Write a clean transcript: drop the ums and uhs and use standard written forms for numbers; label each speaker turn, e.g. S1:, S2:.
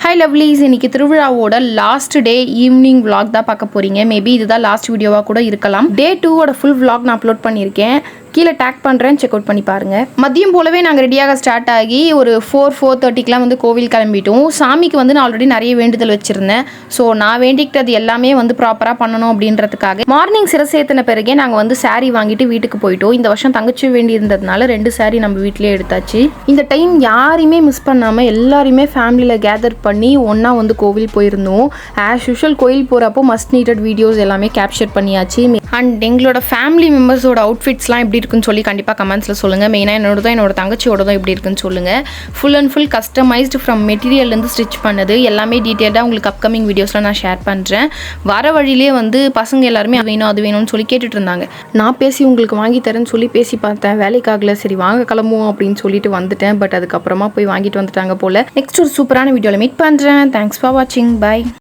S1: Hi lovelies, இன்னைக்கு திருவிழாவோட last day evening vlog தான் பார்க்க போறீங்க. மேபி இதுதான் லாஸ்ட் வீடியோவா கூட இருக்கலாம். டே 2ஓட ஃபுல் vlog நான் அப்லோட் பண்ணியிருக்கேன். கீழே டேக் பண்ணுறேன், செக் அவுட் பண்ணி பாருங்க. மதியம் போலவே நாங்கள் ரெடியாக ஸ்டார்ட் ஆகி ஒரு 4:30க்குலாம் வந்து கோவில் கிளம்பிட்டோம். சாமிக்கு வந்து நான் ஆல்ரெடி நிறைய வேண்டுதல் வச்சிருந்தேன். ஸோ நான் வேண்டிக்கிட்டது எல்லாமே வந்து ப்ராப்பராக பண்ணணும் அப்படின்றதுக்காக மார்னிங் சிரசேத்தின பிறகே நாங்கள் வந்து சாரீ வாங்கிட்டு வீட்டுக்கு போயிட்டோம். இந்த வருஷம் தங்கச்சி வேண்டி இருந்ததுனால 2 சாரீ நம்ம வீட்டிலே எடுத்தாச்சு. இந்த டைம் யாரையுமே மிஸ் பண்ணாமல் எல்லாருமே ஃபேமிலியில் கேதர் பண்ணி ஒன்றா வந்து கோவில் போயிருந்தோம். ஆஸ் யூஷுவல் கோயில் போகிறப்போ மஸ்ட் நீடட் வீடியோஸ் எல்லாமே கேப்சர் பண்ணியாச்சு. அண்ட் எங்களோட ஃபேமிலி மெம்பர்ஸோட அவுட்ஃபிட்ஸ்லாம் எப்படி இருக்குன்னு சொல்லி கண்டிப்பாக கமெண்ட்ஸில் சொல்லுங்கள். மெயினாக என்னோட தங்கச்சியோடதும் எப்படி இருக்குன்னு சொல்லுங்கள். Full and full customised from மெட்டீரியல்லேருந்து ஸ்டிச் பண்ணது எல்லாமே டீட்டெயில்டாக உங்களுக்கு அப்கமிங் வீடியோஸில் நான் ஷேர் பண்ணுறேன். வர வழியிலே வந்து பசங்க எல்லாருமே அது வேணும்னு சொல்லி கேட்டுட்டு இருந்தாங்க. நான் பேசி உங்களுக்கு வாங்கி தரேன்னு சொல்லி பேசி பார்த்தேன். வேலைக்காகல, சரி வாங்க கிளம்புவோம் அப்படின்னு சொல்லிட்டு வந்துட்டேன். பட் அதுக்கப்புறமா போய் வாங்கிட்டு வந்துட்டாங்க போல். நெக்ஸ்ட் ஒரு சூப்பரான வீடியோவில் மீட் பண்ணுறேன். தேங்க்ஸ் ஃபார் வாட்சிங். பை.